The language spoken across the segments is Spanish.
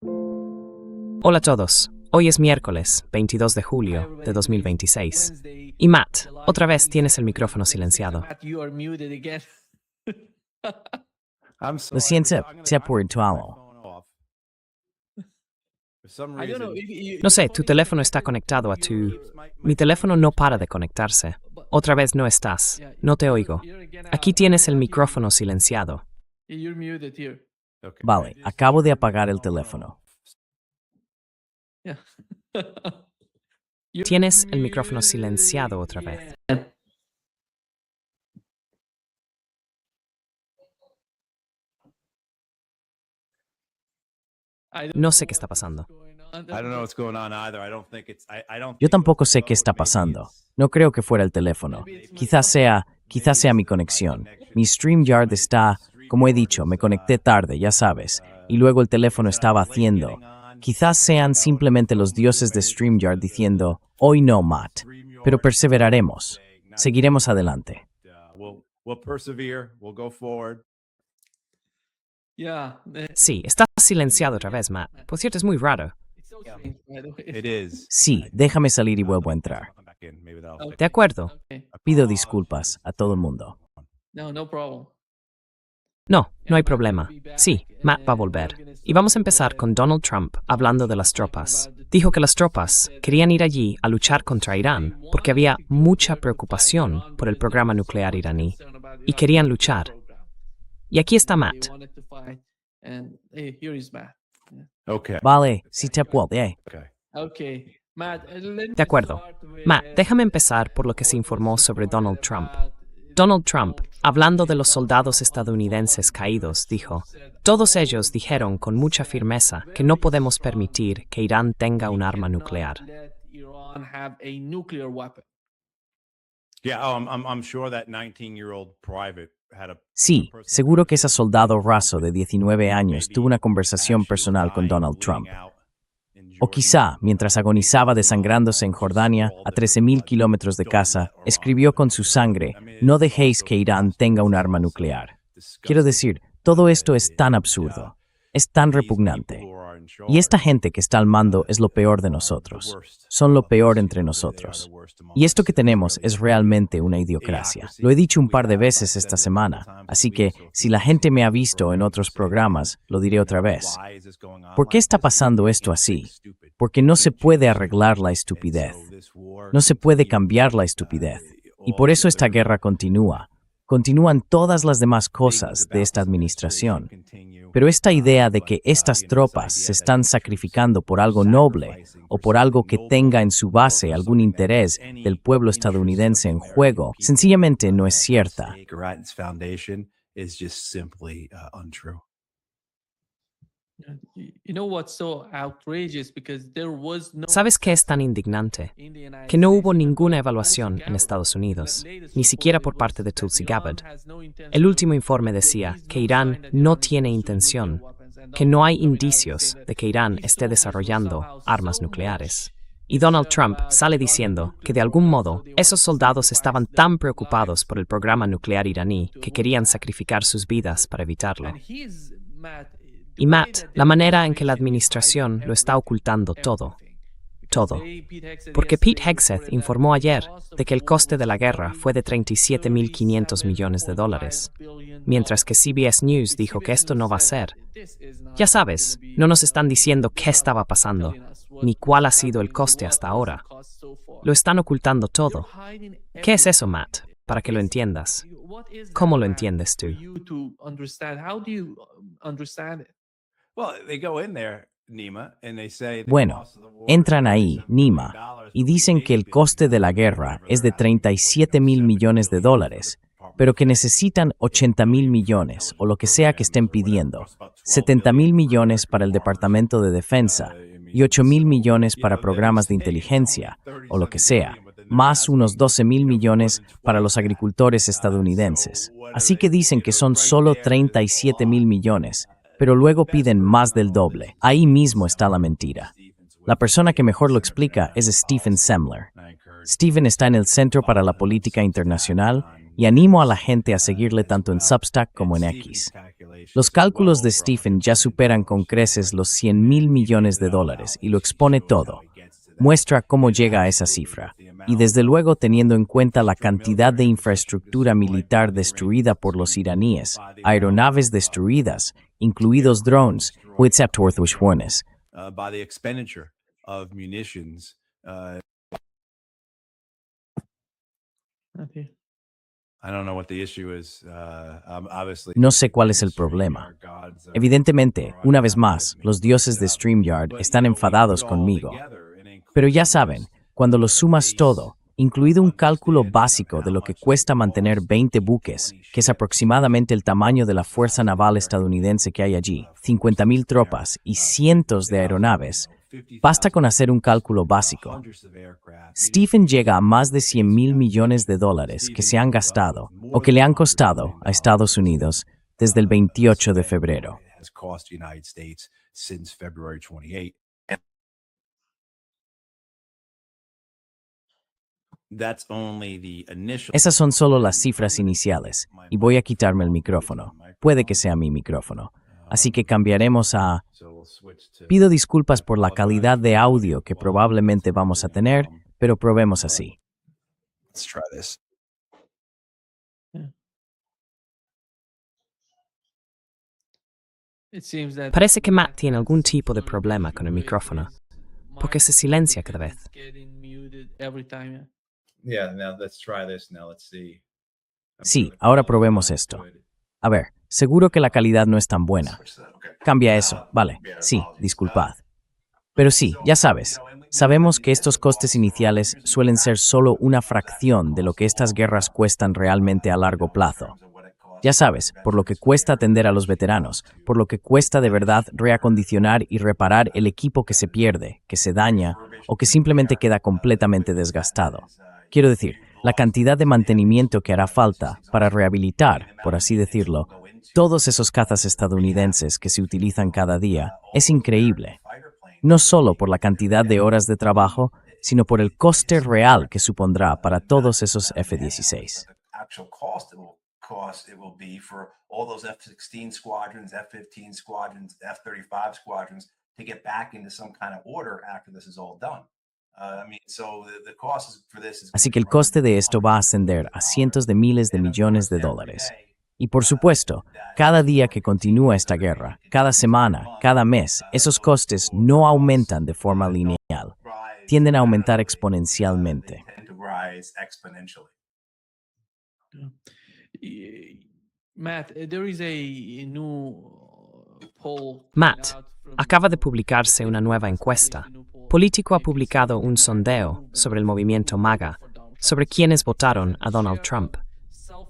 Hola a todos. Hoy es miércoles, 22 de julio de 2026. Y Matt, otra vez tienes el micrófono silenciado. Lo siento, se ha puesto algo. No sé, tu teléfono está conectado a tu... Mi teléfono no para de conectarse. Otra vez no estás. No te oigo. Aquí tienes el micrófono silenciado. Vale, acabo de apagar el teléfono. Tienes el micrófono silenciado otra vez. No sé qué está pasando. Yo tampoco sé qué está pasando. No creo que fuera el teléfono. Quizás sea mi conexión. Mi StreamYard está, como he dicho, me conecté tarde, ya sabes, y luego el teléfono estaba haciendo. Quizás sean simplemente los dioses de StreamYard diciendo, hoy no, Matt, pero perseveraremos. Seguiremos adelante. Sí, estás silenciado otra vez, Matt. Por cierto, es muy raro. Sí, déjame salir y vuelvo a entrar. De acuerdo. Pido disculpas a todo el mundo. No hay problema. Sí, Matt va a volver. Y vamos a empezar con Donald Trump hablando de las tropas. Dijo que las tropas querían ir allí a luchar contra Irán porque había mucha preocupación por el programa nuclear iraní. Y querían luchar. Y aquí está Matt. Vale, si te puedo. De acuerdo. Matt, déjame empezar por lo que se informó sobre Donald Trump. Donald Trump, hablando de los soldados estadounidenses caídos, dijo, todos ellos dijeron con mucha firmeza que no podemos permitir que Irán tenga un arma nuclear. Sí, seguro que ese soldado raso de 19 años tuvo una conversación personal con Donald Trump. O quizá, mientras agonizaba desangrándose en Jordania, a 13.000 kilómetros de casa, escribió con su sangre, no dejéis que Irán tenga un arma nuclear. Quiero decir, todo esto es tan absurdo, es tan repugnante. Y esta gente que está al mando es lo peor de nosotros. Son lo peor entre nosotros. Y esto que tenemos es realmente una idiocracia. Lo he dicho un par de veces esta semana, así que si la gente me ha visto en otros programas, lo diré otra vez. ¿Por qué está pasando esto así? Porque no se puede arreglar la estupidez. No se puede cambiar la estupidez. Y por eso esta guerra continúa. Continúan todas las demás cosas de esta administración. Pero esta idea de que estas tropas se están sacrificando por algo noble o por algo que tenga en su base algún interés del pueblo estadounidense en juego, sencillamente no es cierta. ¿Sabes qué es tan indignante? Que no hubo ninguna evaluación en Estados Unidos, ni siquiera por parte de Tulsi Gabbard. El último informe decía que Irán no tiene intención, que no hay indicios de que Irán esté desarrollando armas nucleares. Y Donald Trump sale diciendo que de algún modo esos soldados estaban tan preocupados por el programa nuclear iraní que querían sacrificar sus vidas para evitarlo. Y Matt, la manera en que la administración lo está ocultando todo. Porque Pete Hegseth informó ayer de que el coste de la guerra fue de $37.500 millones, mientras que CBS News dijo que esto no va a ser. Ya sabes, no nos están diciendo qué estaba pasando, ni cuál ha sido el coste hasta ahora. Lo están ocultando todo. ¿Qué es eso, Matt? Para que lo entiendas. ¿Cómo lo entiendes tú? Bueno, entran ahí, Nima, y dicen que el coste de la guerra es de $37.000 millones, pero que necesitan $80.000 millones, o lo que sea que estén pidiendo, $70.000 millones para el Departamento de Defensa y $8.000 millones para programas de inteligencia, o lo que sea, más unos $12.000 millones para los agricultores estadounidenses. Así que dicen que son solo $37.000 millones, pero luego piden más del doble. Ahí mismo está la mentira. La persona que mejor lo explica es Stephen Semler. Stephen está en el Centro para la Política Internacional y animo a la gente a seguirle tanto en Substack como en X. Los cálculos de Stephen ya superan con creces los 100.000 millones de dólares y lo expone todo. Muestra cómo llega a esa cifra. Y desde luego teniendo en cuenta la cantidad de infraestructura militar destruida por los iraníes, aeronaves destruidas, incluidos drones, except Warnes. By the expenditure of munitions. Okay. I don't know what the issue is. Obviously. No sé cuál es el problema. Evidentemente, una vez más, los dioses de StreamYard están enfadados conmigo. Pero ya saben, cuando lo sumas todo, incluido un cálculo básico de lo que cuesta mantener 20 buques, que es aproximadamente el tamaño de la fuerza naval estadounidense que hay allí, 50.000 tropas y cientos de aeronaves, basta con hacer un cálculo básico. Stephen llega a más de 100.000 millones de dólares que se han gastado o que le han costado a Estados Unidos desde el 28 de febrero. Esas son solo las cifras iniciales, y voy a quitarme el micrófono. Puede que sea mi micrófono. Así que cambiaremos a... Pido disculpas por la calidad de audio que probablemente vamos a tener, pero probemos así. Let's try this. It seems that Parece que Matt tiene algún tipo de problema con el micrófono, porque se silencia cada vez. getting muted every time. Yeah, now let's try this. Now let's see. Sí, ahora probemos esto. A ver, seguro que la calidad no es tan buena. Cambia eso, vale. Sí, disculpad. Pero sí, ya sabes, sabemos que estos costes iniciales suelen ser solo una fracción de lo que estas guerras cuestan realmente a largo plazo. Ya sabes, por lo que cuesta atender a los veteranos, por lo que cuesta de verdad reacondicionar y reparar el equipo que se pierde, que se daña o que simplemente queda completamente desgastado. Quiero decir, la cantidad de mantenimiento que hará falta para rehabilitar, por así decirlo, todos esos cazas estadounidenses que se utilizan cada día es increíble. No solo por la cantidad de horas de trabajo, sino por el coste real que supondrá para todos esos F-16. It will be for all those F-16 squadrons, F-15 squadrons, F-35 squadrons to get back into some kind of order after this is all done. The cost for this is Así que el coste de esto va a ascender a cientos de miles de millones de dólares. Y por supuesto, cada día que continúa esta guerra, cada semana, cada mes, esos costes no aumentan de forma lineal, tienden a aumentar exponencialmente. Matt, there is a new poll. Matt, acaba de publicarse una nueva encuesta. Político ha publicado un sondeo sobre el movimiento MAGA, sobre quienes votaron a Donald Trump.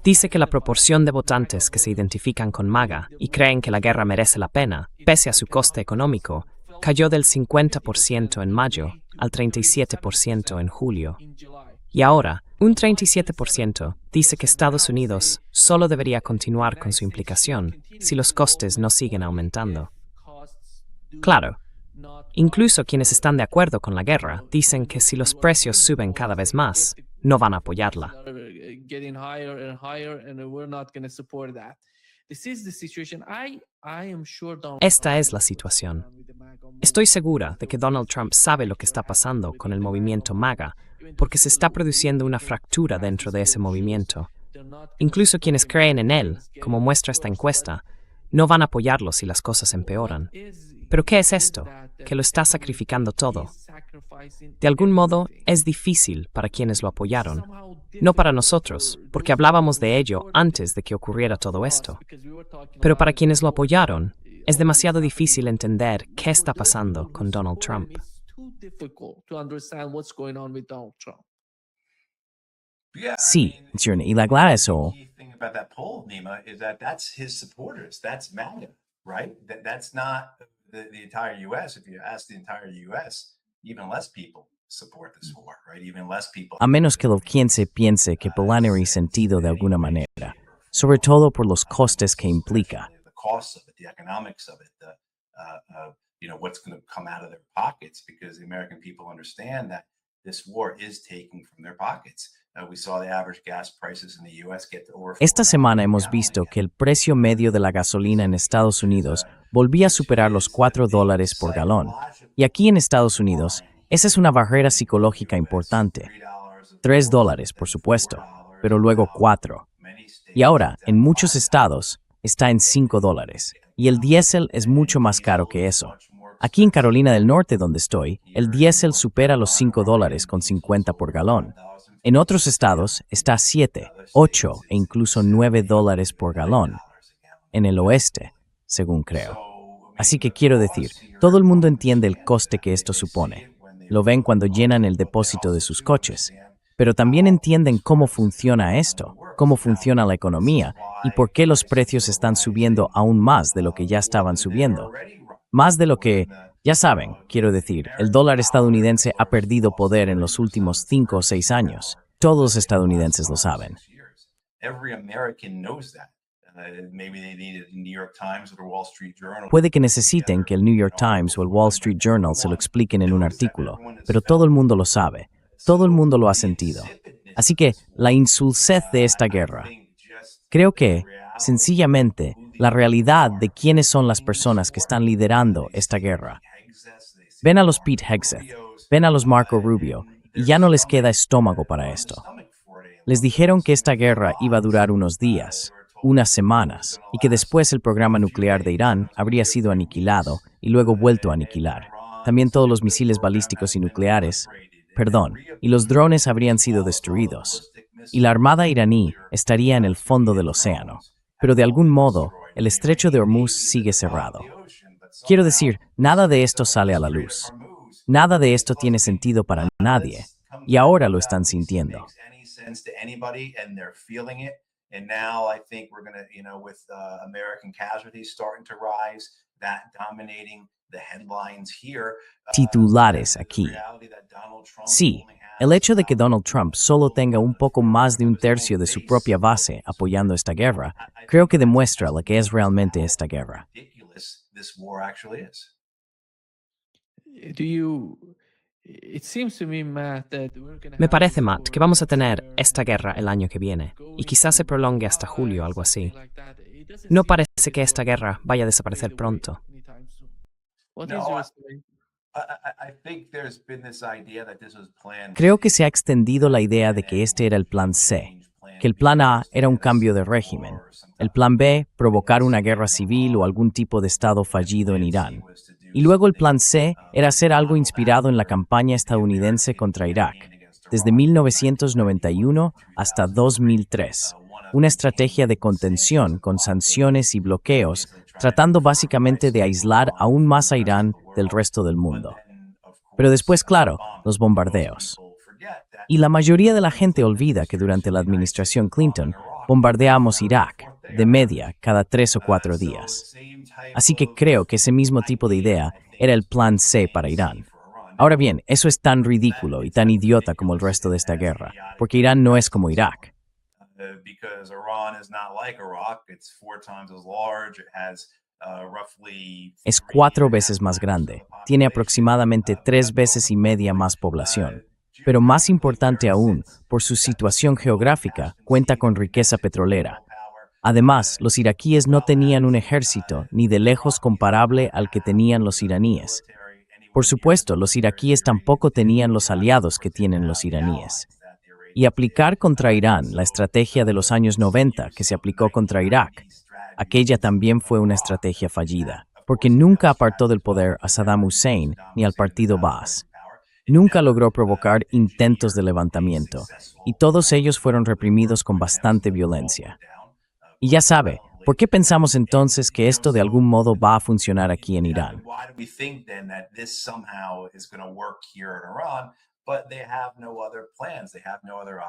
Dice que la proporción de votantes que se identifican con MAGA y creen que la guerra merece la pena, pese a su coste económico, cayó del 50% en mayo al 37% en julio. Y ahora, un 37% dice que Estados Unidos solo debería continuar con su implicación si los costes no siguen aumentando. Claro, incluso quienes están de acuerdo con la guerra dicen que si los precios suben cada vez más, no van a apoyarla. Getting higher and higher, and we're not going to support that. This is the situation. I am sure Donald Esta es la situación. Estoy segura de que Donald Trump sabe lo que está pasando con el movimiento MAGA, porque se está produciendo una fractura dentro de ese movimiento. Incluso quienes creen en él, como muestra esta encuesta, no van a apoyarlo si las cosas empeoran. ¿Pero qué es esto? Que lo está sacrificando todo. De algún modo, es difícil para quienes lo apoyaron. No para nosotros, porque hablábamos de ello antes de que ocurriera todo esto. Pero para quienes lo apoyaron, es demasiado difícil entender qué está pasando con Donald Trump. Sí, y la clave es eso. Thing about that poll, Nima, is that that's his supporters. That's MAGA, right? That's not the entire U.S. If you ask the entire U.S., even less people support this war, right? Even less people. A menos que lo piense que Polanyi sentido de alguna manera, sobre todo por los costes que implica. The costs of it, the economics of it, what's going to come out of their pockets, because the American people understand that this war is taking from their pockets. We saw the average gas prices in the US get to over Esta semana $4 hemos a gallon visto again. que el precio medio de la gasolina en Estados Unidos volvía a superar los $4 por galón. Y aquí en Estados Unidos, esa es una barrera psicológica importante. $3, por supuesto, pero luego 4. Y ahora, en muchos estados, está en $5. Y el diésel es mucho más caro que eso. Aquí en Carolina del Norte, donde estoy, el diésel supera los $5.50 por galón. En otros estados está a 7, 8 e incluso $9 por galón. En el oeste, según creo. Así que quiero decir, todo el mundo entiende el coste que esto supone. Lo ven cuando llenan el depósito de sus coches. Pero también entienden cómo funciona esto, cómo funciona la economía y por qué los precios están subiendo aún más de lo que ya estaban subiendo. Más de lo que, ya saben, quiero decir, el dólar estadounidense ha perdido poder en los últimos 5 o 6 años. Todos los estadounidenses lo saben. Every American knows that. Maybe they need it in New York Times or the Wall Street Journal. Puede que necesiten que el New York Times o el Wall Street Journal se lo expliquen en un artículo, pero todo el mundo lo sabe, todo el mundo lo ha sentido. Así que, la insulsez de esta guerra. Creo que, sencillamente, la realidad de quiénes son las personas que están liderando esta guerra. Ven a los Pete Hegseth, ven a los Marco Rubio, y ya no les queda estómago para esto. Les dijeron que esta guerra iba a durar unos días, unas semanas, y que después el programa nuclear de Irán habría sido aniquilado y luego vuelto a aniquilar. También todos los misiles balísticos y nucleares, y los drones habrían sido destruidos. Y la armada iraní estaría en el fondo del océano. Pero de algún modo, el estrecho de Hormuz sigue cerrado. Quiero decir, nada de esto sale a la luz. Nada de esto tiene sentido para nadie. Y ahora lo están sintiendo. And now I think we're going to, with American casualties starting to rise, that dominating the headlines here. Titulares aquí. Sí, el hecho de que Donald Trump solo tenga un poco más de un tercio de su propia base apoyando esta guerra, creo que demuestra lo que es realmente esta guerra. This war actually is. Me parece, Matt, que vamos a tener esta guerra el año que viene, y quizás se prolongue hasta julio, algo así. No parece que esta guerra vaya a desaparecer pronto. Creo que se ha extendido la idea de que este era el plan C, que el plan A era un cambio de régimen, el plan B, provocar una guerra civil o algún tipo de estado fallido en Irán. Y luego el plan C era hacer algo inspirado en la campaña estadounidense contra Irak, desde 1991 hasta 2003. Una estrategia de contención con sanciones y bloqueos, tratando básicamente de aislar aún más a Irán del resto del mundo. Pero después, claro, los bombardeos. Y la mayoría de la gente olvida que durante la administración Clinton bombardeamos Irak, de media, cada 3 o 4 días. Así que creo que ese mismo tipo de idea era el plan C para Irán. Ahora bien, eso es tan ridículo y tan idiota como el resto de esta guerra, porque Irán no es como Irak. Es 4 veces más grande, tiene aproximadamente 3 veces y media más población. Pero más importante aún, por su situación geográfica, cuenta con riqueza petrolera. Además, los iraquíes no tenían un ejército ni de lejos comparable al que tenían los iraníes. Por supuesto, los iraquíes tampoco tenían los aliados que tienen los iraníes. Y aplicar contra Irán la estrategia de los años 90 que se aplicó contra Irak, aquella también fue una estrategia fallida, porque nunca apartó del poder a Saddam Hussein ni al partido Baas. Nunca logró provocar intentos de levantamiento, y todos ellos fueron reprimidos con bastante violencia. Y ya sabe, ¿por qué pensamos entonces que esto de algún modo va a funcionar aquí en Irán?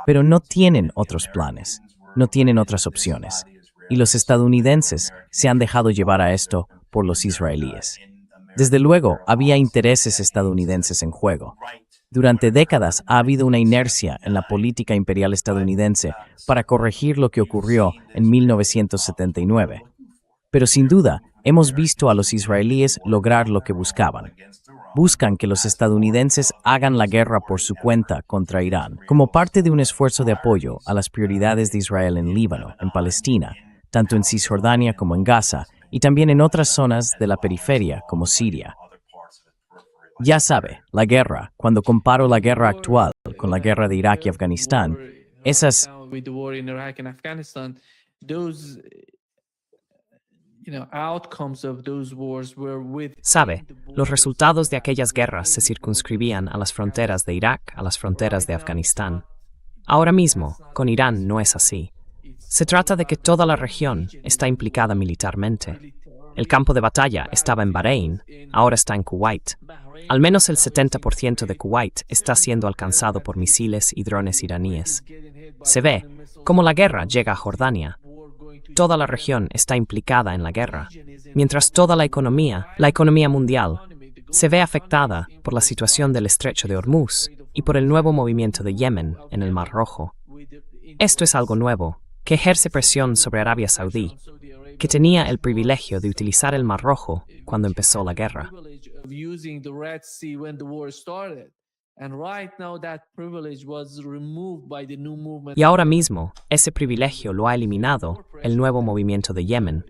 Pero no tienen otros planes, no tienen otras opciones. Y los estadounidenses se han dejado llevar a esto por los israelíes. Desde luego, había intereses estadounidenses en juego. Durante décadas ha habido una inercia en la política imperial estadounidense para corregir lo que ocurrió en 1979. Pero sin duda, hemos visto a los israelíes lograr lo que buscaban. Buscan que los estadounidenses hagan la guerra por su cuenta contra Irán, como parte de un esfuerzo de apoyo a las prioridades de Israel en Líbano, en Palestina, tanto en Cisjordania como en Gaza, y también en otras zonas de la periferia como Siria. Ya sabe, la guerra, cuando comparo la guerra actual con la guerra de Irak y Afganistán, esas with the war in Iraq and Afghanistan, those outcomes of those wars were with Sabe, los resultados de aquellas guerras se circunscribían a las fronteras de Irak, a las fronteras de Afganistán. Ahora mismo, con Irán no es así. Se trata de que toda la región está implicada militarmente. El campo de batalla estaba en Bahrein, ahora está en Kuwait. Al menos el 70% de Kuwait está siendo alcanzado por misiles y drones iraníes. Se ve cómo la guerra llega a Jordania. Toda la región está implicada en la guerra, mientras toda la economía mundial, se ve afectada por la situación del estrecho de Hormuz y por el nuevo movimiento de Yemen en el Mar Rojo. Esto es algo nuevo, que ejerce presión sobre Arabia Saudí, que tenía el privilegio de utilizar el Mar Rojo cuando empezó la guerra. Y ahora mismo, ese privilegio lo ha eliminado el nuevo movimiento de Yemen,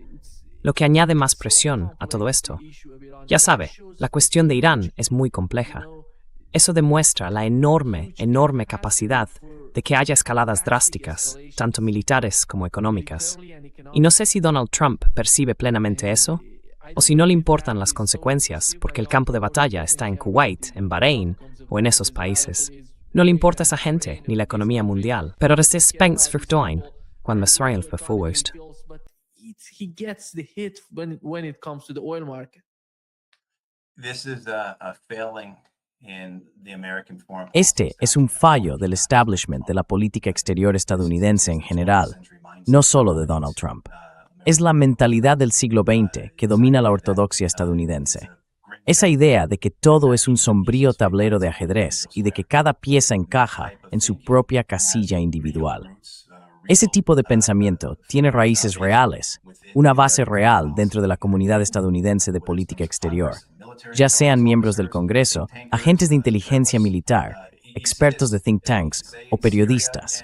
lo que añade más presión a todo esto. Ya sabe, la cuestión de Irán es muy compleja. Eso demuestra la enorme capacidad de que haya escaladas drásticas, tanto militares como económicas. Y no sé si Donald Trump percibe plenamente eso, o si no le importan las consecuencias porque el campo de batalla está en Kuwait, en Bahrein o en esos países. No le importa esa gente ni la economía mundial, pero det är spänst förstånd cuando Israel förförst. He gets the hit when it comes to the oil market. This is a failing in the American foreign Este policy. es un fallo del establishment de la política exterior estadounidense en general, no solo de Donald Trump. Es la mentalidad del siglo XX que domina la ortodoxia estadounidense. Esa idea de que todo es un sombrío tablero de ajedrez y de que cada pieza encaja en su propia casilla individual. Ese tipo de pensamiento tiene raíces reales, una base real dentro de la comunidad estadounidense de política exterior, ya sean miembros del Congreso, agentes de inteligencia militar, expertos de think tanks o periodistas.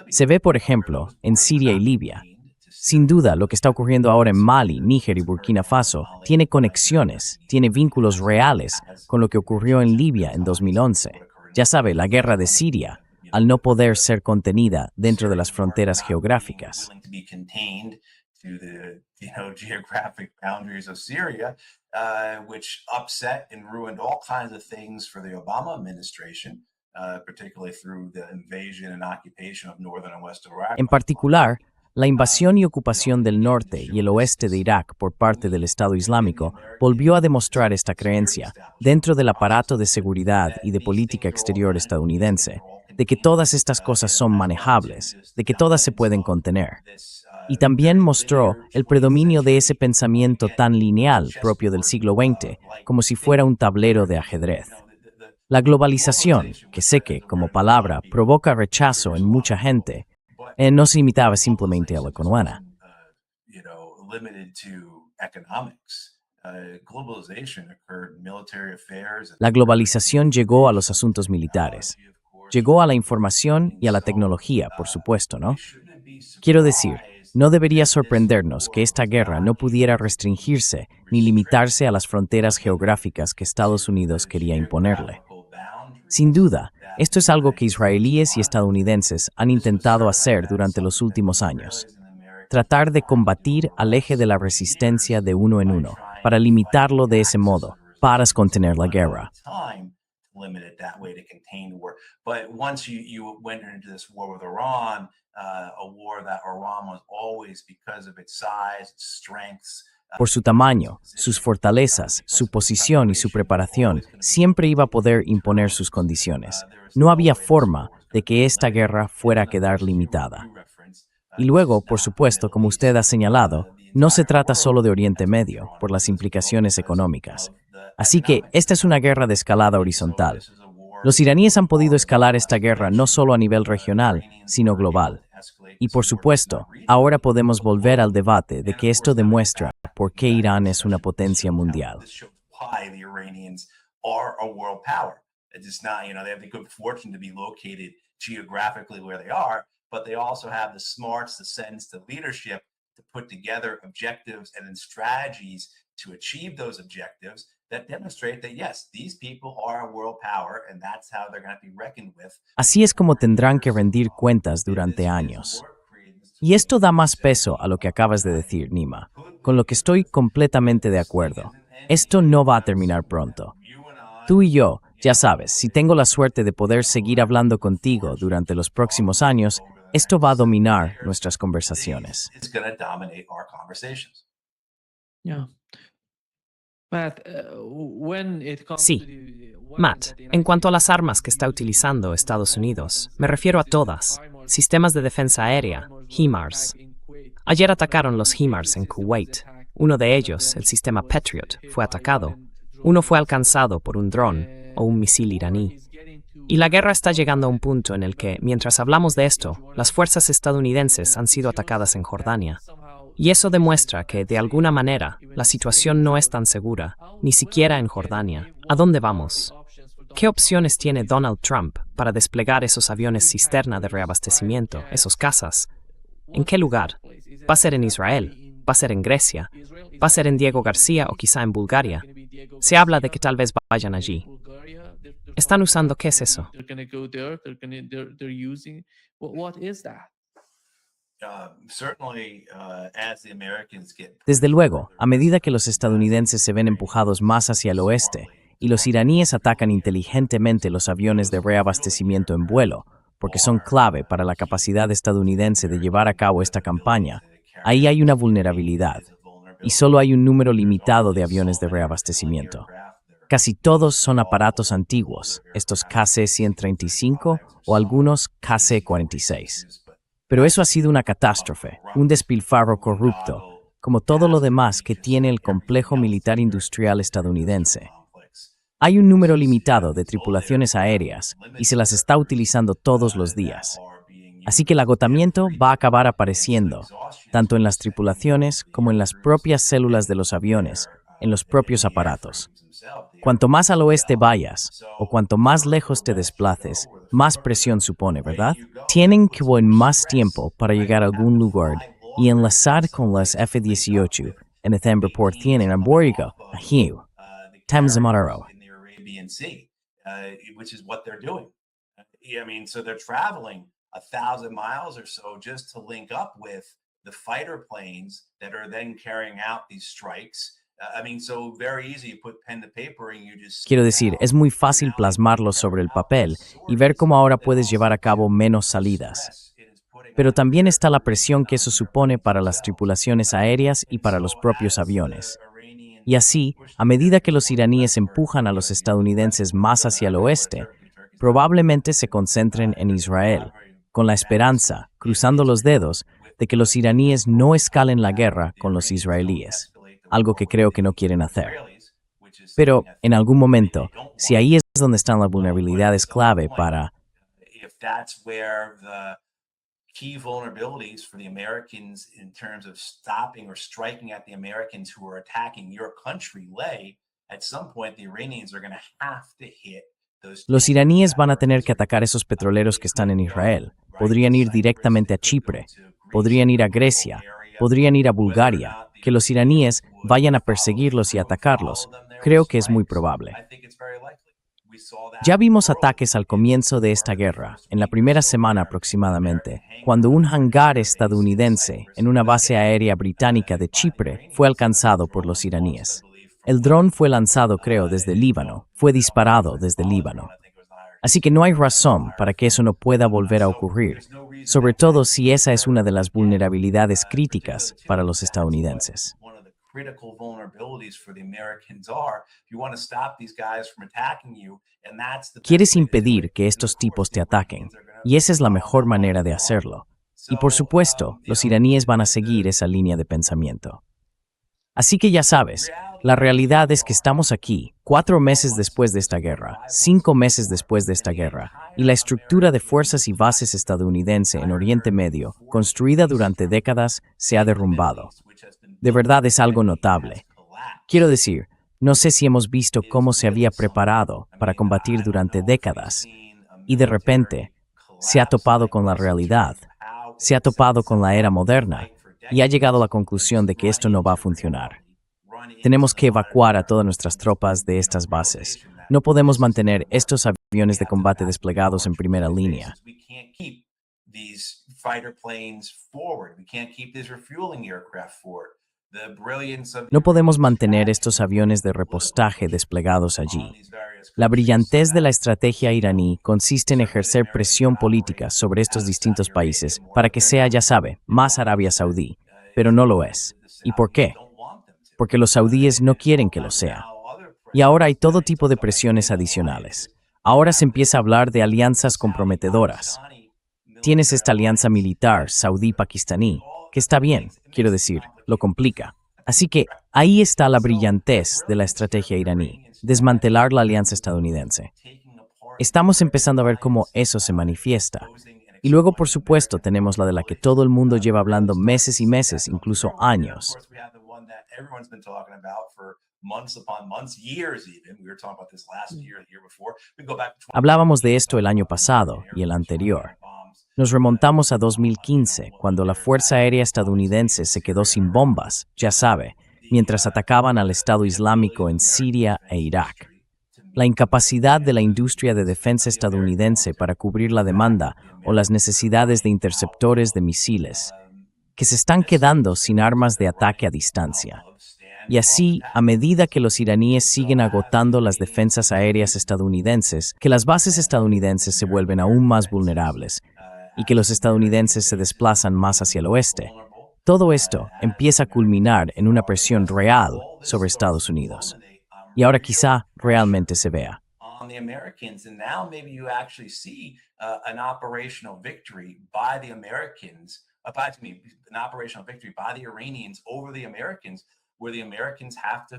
Se ve, por ejemplo, en Siria y Libia. Sin duda, lo que está ocurriendo ahora en Mali, Níger y Burkina Faso tiene conexiones, tiene vínculos reales con lo que ocurrió en Libia en 2011. Ya sabe, la guerra de Siria, al no poder ser contenida dentro de las fronteras geográficas. Which upset and ruined all kinds of things for the Obama administration, particularly through the invasion and occupation of northern and western Iraq. En particular, la invasión y ocupación del norte y el oeste de Irak por parte del Estado Islámico volvió a demostrar esta creencia dentro del aparato de seguridad y de política exterior estadounidense, de que todas estas cosas son manejables, de que todas se pueden contener. Y también mostró el predominio de ese pensamiento tan lineal propio del siglo XX, como si fuera un tablero de ajedrez. La globalización, que sé que, como palabra, provoca rechazo en mucha gente, no se limitaba simplemente a la economía. La globalización llegó a los asuntos militares. Llegó a la información y a la tecnología, por supuesto, ¿no? Quiero decir, no debería sorprendernos que esta guerra no pudiera restringirse ni limitarse a las fronteras geográficas que Estados Unidos quería imponerle. Sin duda, esto es algo que israelíes y estadounidenses han intentado hacer durante los últimos años. Tratar de combatir al eje de la resistencia de uno en uno, para limitarlo de ese modo, para contener la guerra. Por su tamaño, sus fortalezas, su posición y su preparación, siempre iba a poder imponer sus condiciones. No había forma de que esta guerra fuera a quedar limitada. Y luego, por supuesto, como usted ha señalado, no se trata solo de Oriente Medio, por las implicaciones económicas. Así que esta es una guerra de escalada horizontal. Los iraníes han podido escalar esta guerra no solo a nivel regional, sino global. Y por supuesto, ahora podemos volver al debate de que esto demuestra por qué Irán es una potencia mundial. This shows why the Iranians are a world power. It's just not, they have the good fortune to be located geographically where they are, but they also have the smarts, the sense, the leadership to put together objectives and then strategies to achieve those objectives that demonstrate that, yes, these people are a world power and that's how they're going to be reckoned with. Así es como tendrán que rendir cuentas durante años. Y esto da más peso a lo que acabas de decir, Nima, con lo que estoy completamente de acuerdo. Esto no va a terminar pronto. Tú y yo, ya sabes, si tengo la suerte de poder seguir hablando contigo durante los próximos años, esto va a dominar nuestras conversaciones. It's going to dominate our conversations. Yeah. Matt, when it comes Sí. to the weapons Matt, that the en United cuanto a las States armas que está utilizando Estados Unidos, me refiero a todas. Sistemas de defensa aérea, HIMARS. Ayer atacaron los HIMARS en Kuwait. Uno de ellos, el sistema Patriot, fue atacado. Uno fue alcanzado por un dron o un misil iraní. Y la guerra está llegando a un punto en el que, mientras hablamos de esto, las fuerzas estadounidenses han sido atacadas en Jordania. Y eso demuestra que, de alguna manera, la situación no es tan segura, ni siquiera en Jordania. ¿A dónde vamos? ¿Qué opciones tiene Donald Trump para desplegar esos aviones cisterna de reabastecimiento, esos cazas? ¿En qué lugar? ¿Va a ser en Israel? ¿Va a ser en Grecia? ¿Va a ser en Diego García o quizá en Bulgaria? Se habla de que tal vez vayan allí. ¿Están usando qué es eso? They're going to go there. They're using. What is that? Certainly, as the Americans get Desde luego, a medida que los estadounidenses se ven empujados más hacia el oeste y los iraníes atacan inteligentemente los aviones de reabastecimiento en vuelo, porque son clave para la capacidad estadounidense de llevar a cabo esta campaña, ahí hay una vulnerabilidad, y solo hay un número limitado de aviones de reabastecimiento. Casi todos son aparatos antiguos, estos KC-135 o algunos KC-46. Pero eso ha sido una catástrofe, un despilfarro corrupto, como todo lo demás que tiene el complejo militar industrial estadounidense. Hay un número limitado de tripulaciones aéreas y se las está utilizando todos los días. Así que el agotamiento va a acabar apareciendo, tanto en las tripulaciones como en las propias células de los aviones, en los propios aparatos. Cuanto más al oeste vayas, o cuanto más lejos te desplaces, más presión supone, ¿verdad? Tienen que volar más tiempo para llegar a algún lugar y enlazar con las F-18 en el Themberport tienen a Borigo, a Hugh, Thames-Amataro. in the Arabian Sea, which is what they're doing. I mean, so they're traveling 1,000 miles or so just to link up with the fighter planes that are then carrying out these strikes. I mean, so very easy. You put pen to paper and you just. Quiero decir, es muy fácil plasmarlo sobre el papel y ver cómo ahora puedes llevar a cabo menos salidas. Pero también está la presión que eso supone para las tripulaciones aéreas y para los propios aviones. Y así, a medida que los iraníes empujan a los estadounidenses más hacia el oeste, probablemente se concentren en Israel, con la esperanza, cruzando los dedos, de que los iraníes no escalen la guerra con los israelíes, algo que creo que no quieren hacer. Pero, en algún momento, si ahí es donde están las vulnerabilidades clave para... If that's where the key vulnerabilities for the Americans in terms of stopping or striking at the Americans who are attacking your country lay, at some point the Iranians are going to have to hit those. Los iraníes van a tener que atacar esos petroleros que están en Israel. Podrían ir directamente a Chipre, podrían ir a Grecia, podrían ir a Bulgaria. Que los iraníes vayan a perseguirlos y atacarlos, creo que es muy probable. Ya vimos ataques al comienzo de esta guerra, en la primera semana aproximadamente, cuando un hangar estadounidense en una base aérea británica de Chipre fue alcanzado por los iraníes. El dron fue lanzado, creo, desde Líbano, fue disparado desde Líbano. Así que no hay razón para que eso no pueda volver a ocurrir, sobre todo si esa es una de las vulnerabilidades críticas para los estadounidenses. Quieres impedir que estos tipos te ataquen, y esa es la mejor manera de hacerlo. Y por supuesto, los iraníes van a seguir esa línea de pensamiento. Así que ya sabes, La realidad es que estamos aquí, 4 meses después de esta guerra, 5 meses después de esta guerra, y la estructura de fuerzas y bases estadounidense en Oriente Medio, construida durante décadas, se ha derrumbado. De verdad es algo notable. Quiero decir, no sé si hemos visto cómo se había preparado para combatir durante décadas, y de repente se ha topado con la realidad, se ha topado con la era moderna, y ha llegado a la conclusión de que esto no va a funcionar. Tenemos que evacuar a todas nuestras tropas de estas bases. No podemos mantener estos aviones de combate desplegados en primera línea. No podemos mantener estos aviones de repostaje desplegados allí. La brillantez de la estrategia iraní consiste en ejercer presión política sobre estos distintos países para que sea, ya sabe, más Arabia Saudí, pero no lo es. ¿Y por qué? Porque los saudíes no quieren que lo sea. Y ahora hay todo tipo de presiones adicionales. Ahora se empieza a hablar de alianzas comprometedoras. Tienes esta alianza militar saudí-pakistaní, que está bien, quiero decir, lo complica. Así que ahí está la brillantez de la estrategia iraní, desmantelar la alianza estadounidense. Estamos empezando a ver cómo eso se manifiesta. Y luego, por supuesto, tenemos la de la que todo el mundo lleva hablando meses y meses, incluso años. Hablábamos de esto el año pasado y el anterior. Nos remontamos a 2015, cuando la Fuerza Aérea estadounidense se quedó sin bombas, ya sabe, mientras atacaban al Estado Islámico en Siria e Irak. La incapacidad de la industria de defensa estadounidense para cubrir la demanda o las necesidades de interceptores de misiles, que se están quedando sin armas de ataque a distancia. Y así, a medida que los iraníes siguen agotando las defensas aéreas estadounidenses, que las bases estadounidenses se vuelven aún más vulnerables y que los estadounidenses se desplazan más hacia el oeste, todo esto empieza a culminar en una presión real sobre Estados Unidos. Y ahora quizá realmente se vea.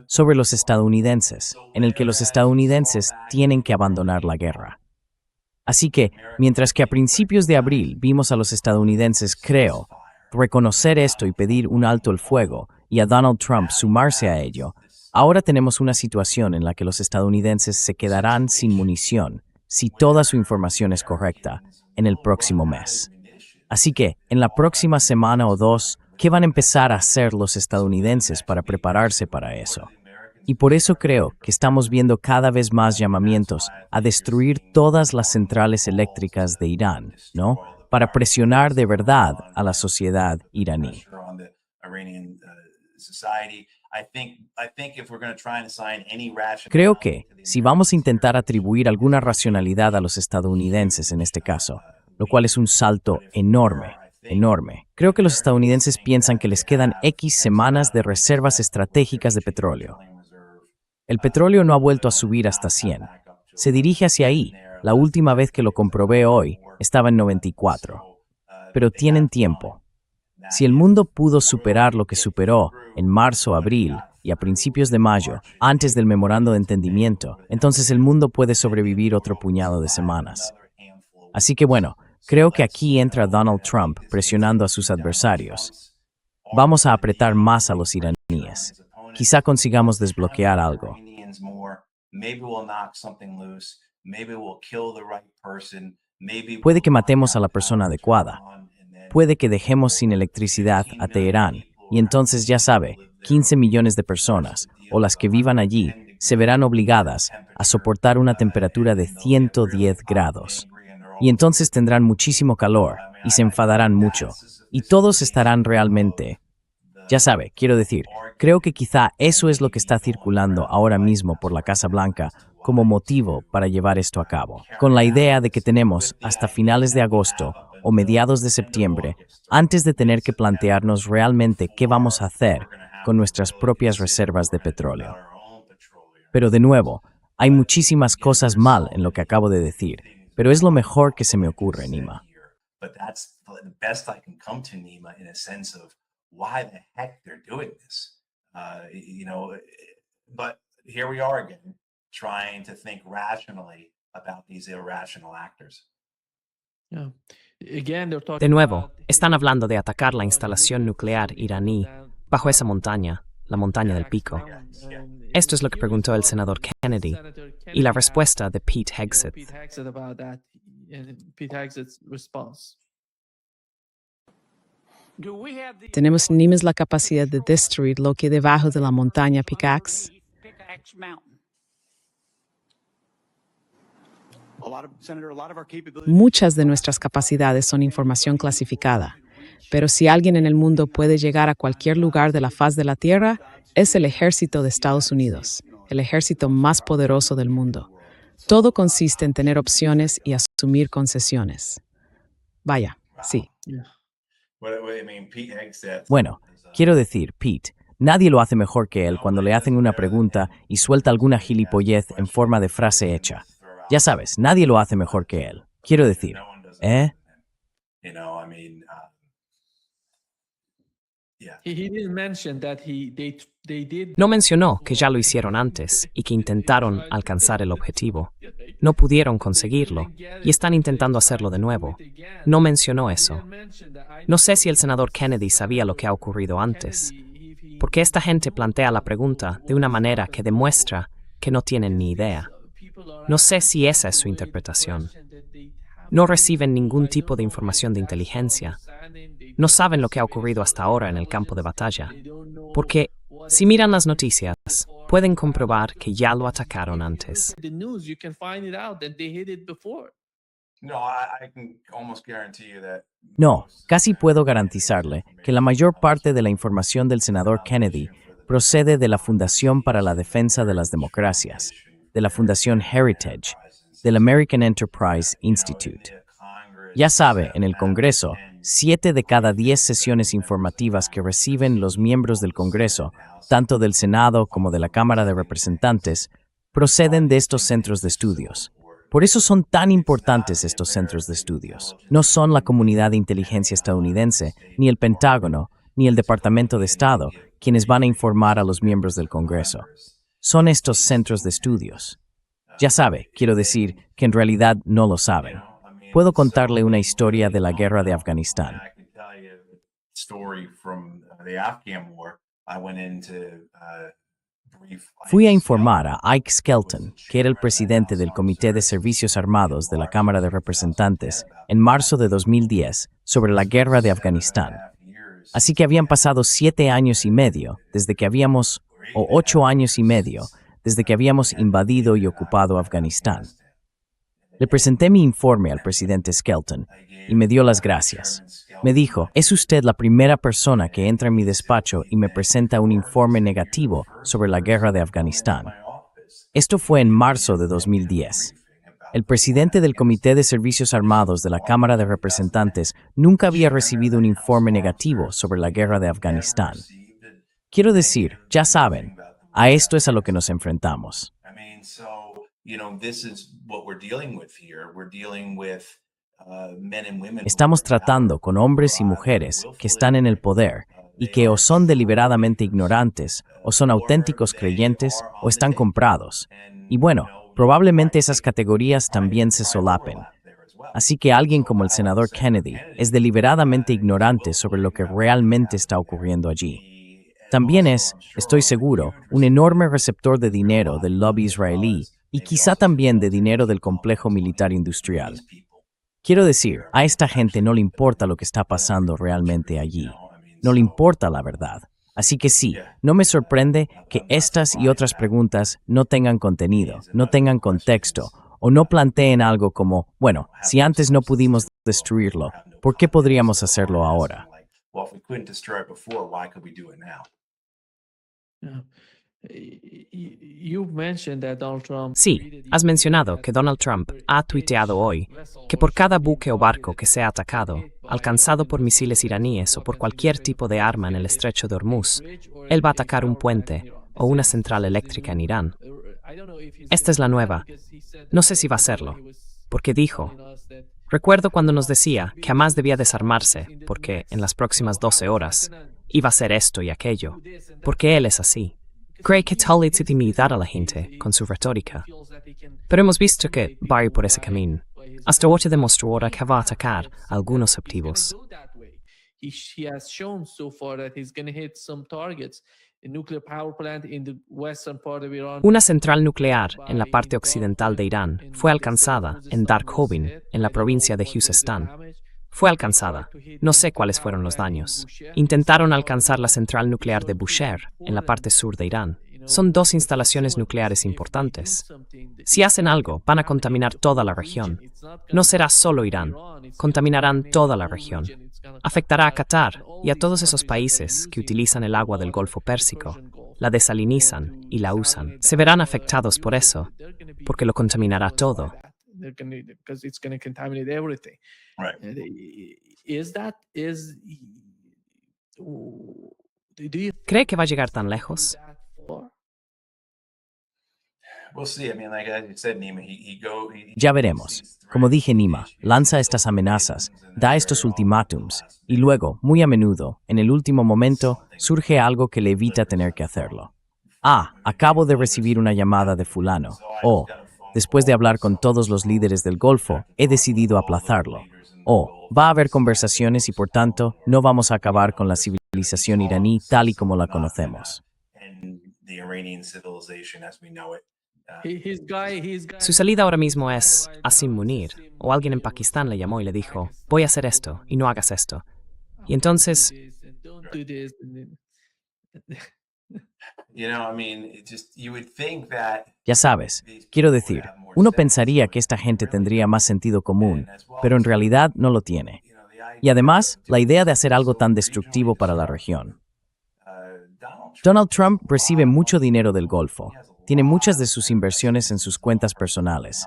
Sobre los estadounidenses, en el que los estadounidenses tienen que abandonar la guerra. Así que, mientras que a principios de abril vimos a los estadounidenses, creo, reconocer esto y pedir un alto el fuego, y a Donald Trump sumarse a ello, ahora tenemos una situación en la que los estadounidenses se quedarán sin munición, si toda su información es correcta, en el próximo mes. Así que, en la próxima semana o dos, ¿qué van a empezar a hacer los estadounidenses para prepararse para eso? Y por eso creo que estamos viendo cada vez más llamamientos a destruir todas las centrales eléctricas de Irán, ¿no? Para presionar de verdad a la sociedad iraní. Creo que, si vamos a intentar atribuir alguna racionalidad a los estadounidenses en este caso, lo cual es un salto enorme, creo que los estadounidenses piensan que les quedan X semanas de reservas estratégicas de petróleo. El petróleo no ha vuelto a subir hasta 100. Se dirige hacia ahí. La última vez que lo comprobé hoy estaba en 94. Pero tienen tiempo. Si el mundo pudo superar lo que superó en marzo, abril y a principios de mayo, antes del memorando de entendimiento, entonces el mundo puede sobrevivir otro puñado de semanas. Así que bueno, creo que aquí entra Donald Trump presionando a sus adversarios. Vamos a apretar más a los iraníes. Quizá consigamos desbloquear algo. Puede que matemos a la persona adecuada. Puede que dejemos sin electricidad a Teherán, y entonces ya sabe, 15 millones de personas, o las que vivan allí, se verán obligadas a soportar una temperatura de 110 grados. Y entonces tendrán muchísimo calor, y se enfadarán mucho, y todos estarán realmente... Ya sabe, quiero decir, creo que quizá eso es lo que está circulando ahora mismo por la Casa Blanca como motivo para llevar esto a cabo, con la idea de que tenemos hasta finales de agosto o mediados de septiembre antes de tener que plantearnos realmente qué vamos a hacer con nuestras propias reservas de petróleo. Pero de nuevo, hay muchísimas cosas mal en lo que acabo de decir, pero es lo mejor que se me ocurre, Nima. Why the heck they're doing this. but here we are again, trying to think rationally about these irrational actors. Yeah. Again, they're De talking nuevo, about están hablando de atacar la instalación nuclear iraní bajo esa montaña, la montaña del Pico. Esto es lo que preguntó el senador Kennedy y la respuesta de Pete Hegseth. Pete Hegseth about that, and Pete Hegseth's response. ¿Tenemos NIMS la capacidad de destruir lo que hay debajo de la montaña Pickaxe? Muchas de nuestras capacidades son información clasificada, pero si alguien en el mundo puede llegar a cualquier lugar de la faz de la Tierra, es el ejército de Estados Unidos, el ejército más poderoso del mundo. Todo consiste en tener opciones y asumir concesiones. Vaya, sí. Bueno, quiero decir, Pete, nadie lo hace mejor que él cuando le hacen una pregunta y suelta alguna gilipollez en forma de frase hecha. Ya sabes, nadie lo hace mejor que él. Quiero decir, ¿eh? He didn't mention that they did. No mencionó que ya lo hicieron antes y que intentaron alcanzar el objetivo. No pudieron conseguirlo y están intentando hacerlo de nuevo. No mencionó eso. No sé si el senador Kennedy sabía lo que ha ocurrido antes, porque esta gente plantea la pregunta de una manera que demuestra que no tienen ni idea. No sé si esa es su interpretación. No reciben ningún tipo de información de inteligencia. No saben lo que ha ocurrido hasta ahora en el campo de batalla. Porque, si miran las noticias, pueden comprobar que ya lo atacaron antes. The news, you can find it out that they hit it before. I can almost guarantee you that. No, casi puedo garantizarle que la mayor parte de la información del senador Kennedy procede de la Fundación para la Defensa de las Democracias, de la Fundación Heritage, del American Enterprise Institute. Ya sabe, en el Congreso, 7 de cada 10 sesiones informativas que reciben los miembros del Congreso, tanto del Senado como de la Cámara de Representantes, proceden de estos centros de estudios. Por eso son tan importantes estos centros de estudios. No son la comunidad de inteligencia estadounidense, ni el Pentágono, ni el Departamento de Estado, quienes van a informar a los miembros del Congreso. Son estos centros de estudios. Ya sabe, quiero decir, que en realidad no lo saben. Puedo contarle una historia de la guerra de Afganistán. Fui a informar a Ike Skelton, que era el presidente del Comité de Servicios Armados de la Cámara de Representantes, en marzo de 2010, sobre la guerra de Afganistán. Así que habían pasado 7 años y medio desde que habíamos, o 8 años y medio, desde que habíamos invadido y ocupado Afganistán. Le presenté mi informe al presidente Skelton y me dio las gracias. Me dijo, es usted la primera persona que entra en mi despacho y me presenta un informe negativo sobre la guerra de Afganistán. Esto fue en marzo de 2010. El presidente del Comité de Servicios Armados de la Cámara de Representantes nunca había recibido un informe negativo sobre la guerra de Afganistán. Quiero decir, ya saben, a esto es a lo que nos enfrentamos. Estamos tratando con hombres y mujeres que están en el poder y que o son deliberadamente ignorantes, o son auténticos creyentes, o están comprados. Y bueno, probablemente esas categorías también se solapen. Así que alguien como el senador Kennedy es deliberadamente ignorante sobre lo que realmente está ocurriendo allí. También es, estoy seguro, un enorme receptor de dinero del lobby israelí y quizá también de dinero del complejo militar industrial. Quiero decir, a esta gente no le importa lo que está pasando realmente allí. No le importa la verdad. Así que sí, no me sorprende que estas y otras preguntas no tengan contenido, no tengan contexto, o no planteen algo como, bueno, si antes no pudimos destruirlo, ¿por qué podríamos hacerlo ahora? Sí, has mencionado que Donald Trump ha tuiteado hoy que por cada buque o barco que sea atacado, alcanzado por misiles iraníes o por cualquier tipo de arma en el estrecho de Hormuz, él va a atacar un puente o una central eléctrica en Irán. Esta es la nueva. No sé si va a hacerlo, porque dijo, recuerdo cuando nos decía que Hamas debía desarmarse, porque en las próximas 12 horas iba a hacer esto y aquello, porque él es así. Cree que tal vez intimidar a la gente con su retórica. Pero hemos visto que va a ir por ese camino. Hasta ahora demostró ahora que va a atacar a algunos objetivos. He has shown so far that he's going to hit some targets. A nuclear power plant in the western part of Iran. Una central nuclear en la parte occidental de Irán fue alcanzada en Darkhovin, en la provincia de Khuzestan. Fue alcanzada. No sé cuáles fueron los daños. Intentaron alcanzar la central nuclear de Bushehr, en la parte sur de Irán. Son dos instalaciones nucleares importantes. Si hacen algo, van a contaminar toda la región. No será solo Irán. Contaminarán toda la región. Afectará a Qatar y a todos esos países que utilizan el agua del Golfo Pérsico, la desalinizan y la usan. Se verán afectados por eso, porque lo contaminará todo. Because it's going to contaminate everything. Right. Do you ¿Cree que va a llegar tan lejos? that far? We'll see. I mean, like as you said, Nima, Ya veremos. Como dije, Nima, lanza estas amenazas, da estos ultimátums, y luego, muy a menudo, en el último momento, surge algo que le evita tener que hacerlo. Acabo de recibir una llamada de fulano. Después de hablar con todos los líderes del Golfo, he decidido aplazarlo. Va a haber conversaciones y por tanto, no vamos a acabar con la civilización iraní tal y como la conocemos. and the Iranian civilization as we know it. His guy. Su salida ahora mismo es Asim Munir, o alguien en Pakistán le llamó y le dijo, voy a hacer esto y no hagas esto. Y entonces, Don't do this. You know, I mean, it just you would think that Ya sabes, quiero decir, uno pensaría que esta gente tendría más sentido común, pero en realidad no lo tiene. Y además, la idea de hacer algo tan destructivo para la región. Donald Trump recibe mucho dinero del Golfo. Tiene muchas de sus inversiones en sus cuentas personales.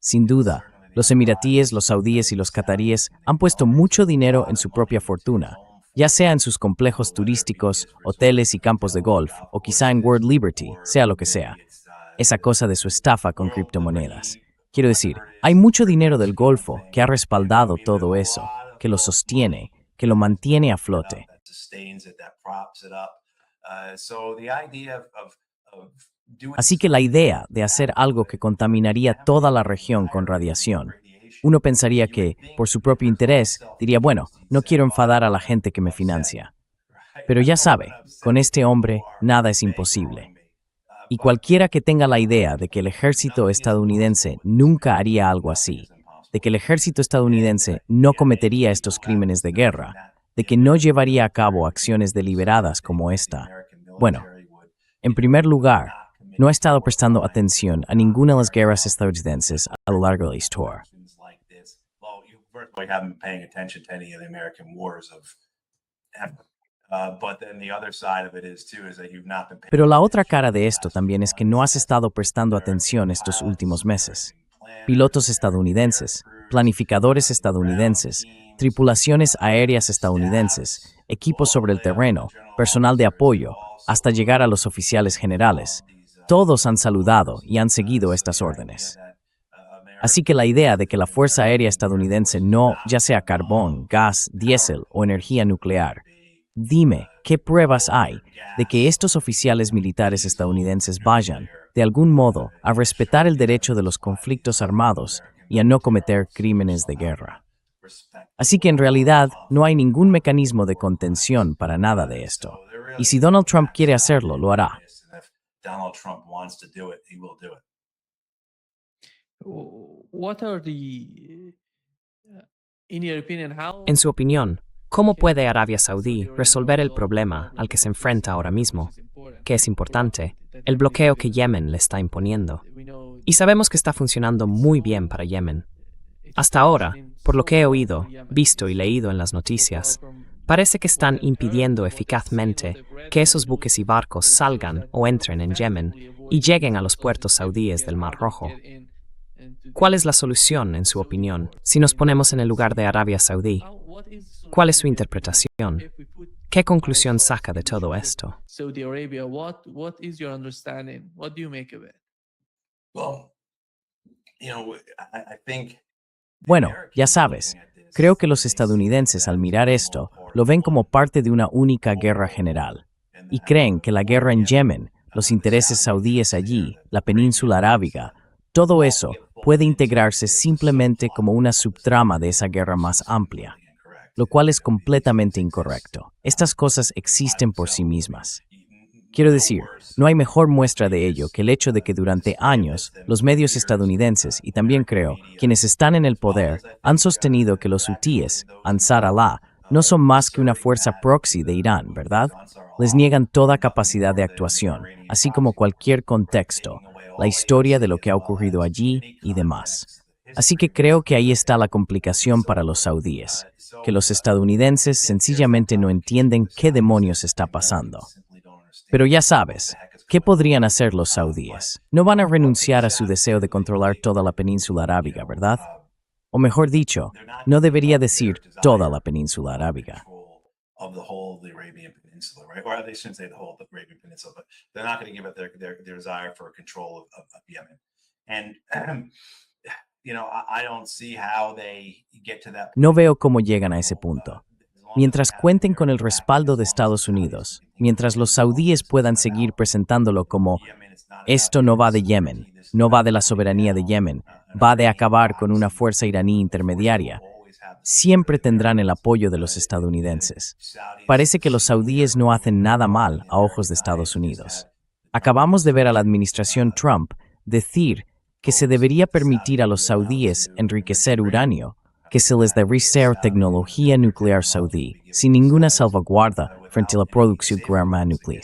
Sin duda, los emiratíes, los saudíes y los cataríes han puesto mucho dinero en su propia fortuna, ya sea en sus complejos turísticos, hoteles y campos de golf, o quizá en World Liberty, sea lo que sea. Esa cosa de su estafa con criptomonedas. Quiero decir, hay mucho dinero del Golfo que ha respaldado todo eso, que lo sostiene, que lo mantiene a flote. that sustains it, that props it up. So the idea of doing Así que la idea de hacer algo que contaminaría toda la región con radiación, uno pensaría que, por su propio interés, diría, bueno, no quiero enfadar a la gente que me financia. Pero ya sabe, con este hombre nada es imposible. Y cualquiera que tenga la idea de que el ejército estadounidense nunca haría algo así, de que el ejército estadounidense no cometería estos crímenes de guerra, de que no llevaría a cabo acciones deliberadas como esta, bueno, en primer lugar, no ha estado prestando atención a ninguna de las guerras estadounidenses a lo largo de la historia. like this, well, you first of all, you haven't been paying attention to any of the American wars of ever. But then the other side of it is too is that you've not been paying Pero la otra cara de esto también es que no has estado prestando atención estos últimos meses. Pilotos estadounidenses, planificadores estadounidenses, tripulaciones aéreas estadounidenses, equipos sobre el terreno, personal de apoyo, hasta llegar a los oficiales generales. Todos han saludado y han seguido estas órdenes. Así que la idea de que la Fuerza Aérea estadounidense no, ya sea carbón, gas, diésel o energía nuclear, dime, ¿qué pruebas hay de que estos oficiales militares estadounidenses vayan, de algún modo, a respetar el derecho de los conflictos armados y a no cometer crímenes de guerra? Así que en realidad no hay ningún mecanismo de contención para nada de esto. Y si Donald Trump quiere hacerlo, lo hará. And if Donald Trump wants to do it, he will do it. What are the, in your opinion, how? en su opinión, ¿cómo puede Arabia Saudí resolver el problema al que se enfrenta ahora mismo, que es importante, el bloqueo que Yemen le está imponiendo? Y sabemos que está funcionando muy bien para Yemen. Hasta ahora, por lo que he oído, visto y leído en las noticias, parece que están impidiendo eficazmente que esos buques y barcos salgan o entren en Yemen y lleguen a los puertos saudíes del Mar Rojo. ¿Cuál es la solución, en su opinión, si nos ponemos en el lugar de Arabia Saudí? ¿Cuál es su interpretación? ¿Qué conclusión saca de todo esto? Saudi Arabia, what is your understanding? What do you make of it? Well, you know, I think Bueno, ya sabes, creo que los estadounidenses al mirar esto lo ven como parte de una única guerra general y creen que la guerra en Yemen los intereses saudíes allí, la península arábiga, todo eso puede integrarse simplemente como una subtrama de esa guerra más amplia, lo cual es completamente incorrecto. Estas cosas existen por sí mismas. Quiero decir, no hay mejor muestra de ello que el hecho de que durante años los medios estadounidenses y también creo quienes están en el poder han sostenido que los hutíes, Ansar Allah, no son más que una fuerza proxy de Irán, ¿verdad? Les niegan toda capacidad de actuación, así como cualquier contexto, la historia de lo que ha ocurrido allí y demás. Así que creo que ahí está la complicación para los saudíes, que los estadounidenses sencillamente no entienden qué demonios está pasando. Pero ya sabes, ¿qué podrían hacer los saudíes? No van a renunciar a su deseo de controlar toda la península arábiga, ¿verdad? O mejor dicho, no debería decir toda la península arábiga. Of the whole of the Arabian Peninsula, right? Or they shouldn't say the whole of the Arabian Peninsula, but they're not going to give up their desire for control of Yemen. And, I don't see how they get to that. No veo cómo llegan a ese punto. Mientras cuenten con el respaldo de Estados Unidos, mientras los saudíes puedan seguir presentándolo como esto no va de Yemen, no va de la soberanía de Yemen, va de acabar con una fuerza iraní intermediaria, siempre tendrán el apoyo de los estadounidenses. Parece que los saudíes no hacen nada mal a ojos de Estados Unidos. Acabamos de ver a la administración Trump decir que se debería permitir a los saudíes enriquecer uranio, que se les debe ser tecnología nuclear saudí, sin ninguna salvaguarda frente a la producción de arma nuclear.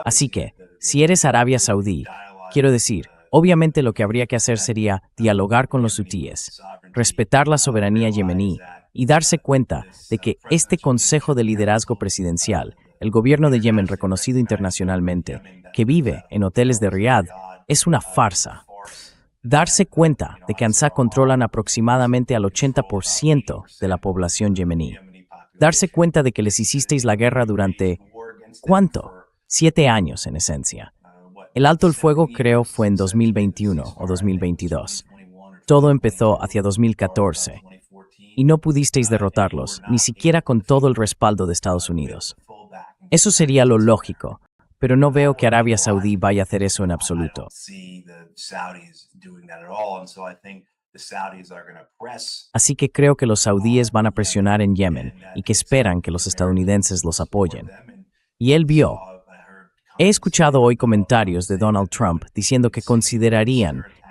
Así que, si eres Arabia Saudí, quiero decir, obviamente lo que habría que hacer sería dialogar con los hutíes, respetar la soberanía yemení y darse cuenta de que este Consejo de Liderazgo Presidencial, el gobierno de Yemen reconocido internacionalmente, que vive en hoteles de Riad, es una farsa. Darse cuenta de que Ansar controlan aproximadamente al 80% de la población yemení. Darse cuenta de que les hicisteis la guerra durante, ¿cuánto? 7 años en esencia. El alto el fuego creo fue en 2021 o 2022. Todo empezó hacia 2014. Y no pudisteis derrotarlos, ni siquiera con todo el respaldo de Estados Unidos. Eso sería lo lógico, pero no veo que Arabia Saudí vaya a hacer eso en absoluto. Así que creo que los saudíes van a presionar en Yemen y que esperan que los estadounidenses los apoyen. Y él vio. He escuchado hoy comentarios de Donald Trump diciendo que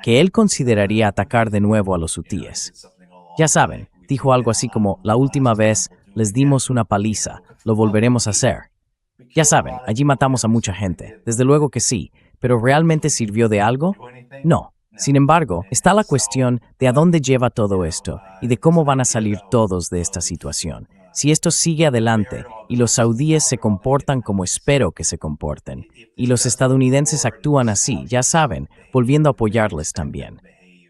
él consideraría atacar de nuevo a los hutíes. Ya saben, dijo algo así como, la última vez les dimos una paliza, lo volveremos a hacer. Ya saben, allí matamos a mucha gente, desde luego que sí, pero ¿realmente sirvió de algo? No. Sin embargo, está la cuestión de a dónde lleva todo esto y de cómo van a salir todos de esta situación. Si esto sigue adelante y los saudíes se comportan como espero que se comporten, y los estadounidenses actúan así, ya saben, volviendo a apoyarles también.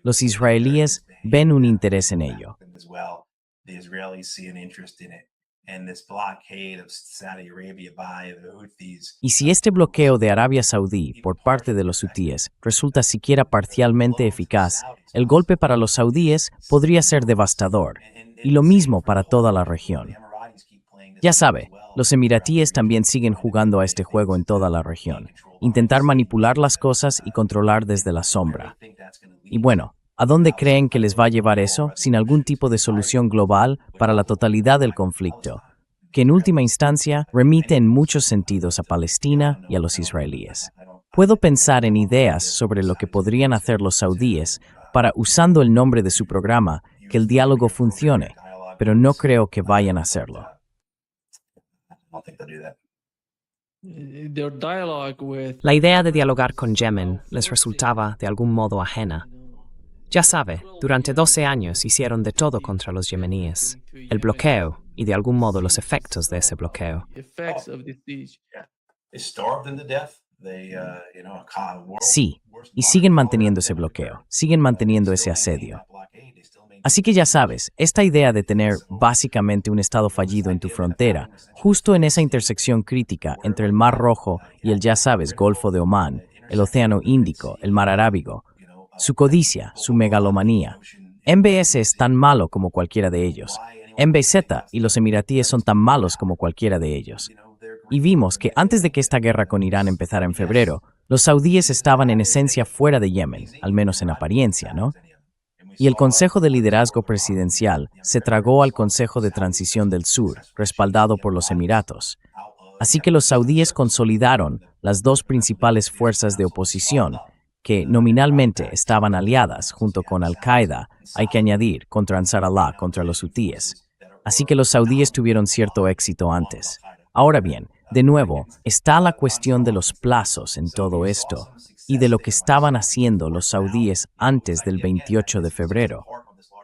Los israelíes ven un interés en ello. Y si este bloqueo de Arabia Saudí por parte de los hutíes resulta siquiera parcialmente eficaz, el golpe para los saudíes podría ser devastador, y lo mismo para toda la región. Ya sabe, los emiratíes también siguen jugando a este juego en toda la región, intentar manipular las cosas y controlar desde la sombra. Y bueno, ¿a dónde creen que les va a llevar eso sin algún tipo de solución global para la totalidad del conflicto, que en última instancia remite en muchos sentidos a Palestina y a los israelíes? Puedo pensar en ideas sobre lo que podrían hacer los saudíes para, usando el nombre de su programa, que el diálogo funcione, pero no creo que vayan a hacerlo. La idea de dialogar con Yemen les resultaba de algún modo ajena. Ya sabe, durante 12 años hicieron de todo contra los yemeníes. El bloqueo y de algún modo los efectos de ese bloqueo. Sí, y siguen manteniendo ese bloqueo, siguen manteniendo ese asedio. Así que ya sabes, esta idea de tener básicamente un estado fallido en tu frontera, justo en esa intersección crítica entre el Mar Rojo y el, ya sabes, Golfo de Omán, el Océano Índico, el Mar Arábigo, su codicia, su megalomanía. MBS es tan malo como cualquiera de ellos. MBZ y los emiratíes son tan malos como cualquiera de ellos. Y vimos que antes de que esta guerra con Irán empezara en febrero, los saudíes estaban en esencia fuera de Yemen, al menos en apariencia, ¿no? Y el Consejo de Liderazgo Presidencial se tragó al Consejo de Transición del Sur, respaldado por los Emiratos. Así que los saudíes consolidaron las dos principales fuerzas de oposición, que nominalmente estaban aliadas junto con Al-Qaeda, hay que añadir, contra Ansar Allah, contra los hutíes. Así que los saudíes tuvieron cierto éxito antes. Ahora bien, de nuevo, está la cuestión de los plazos en todo esto y de lo que estaban haciendo los saudíes antes del 28 de febrero.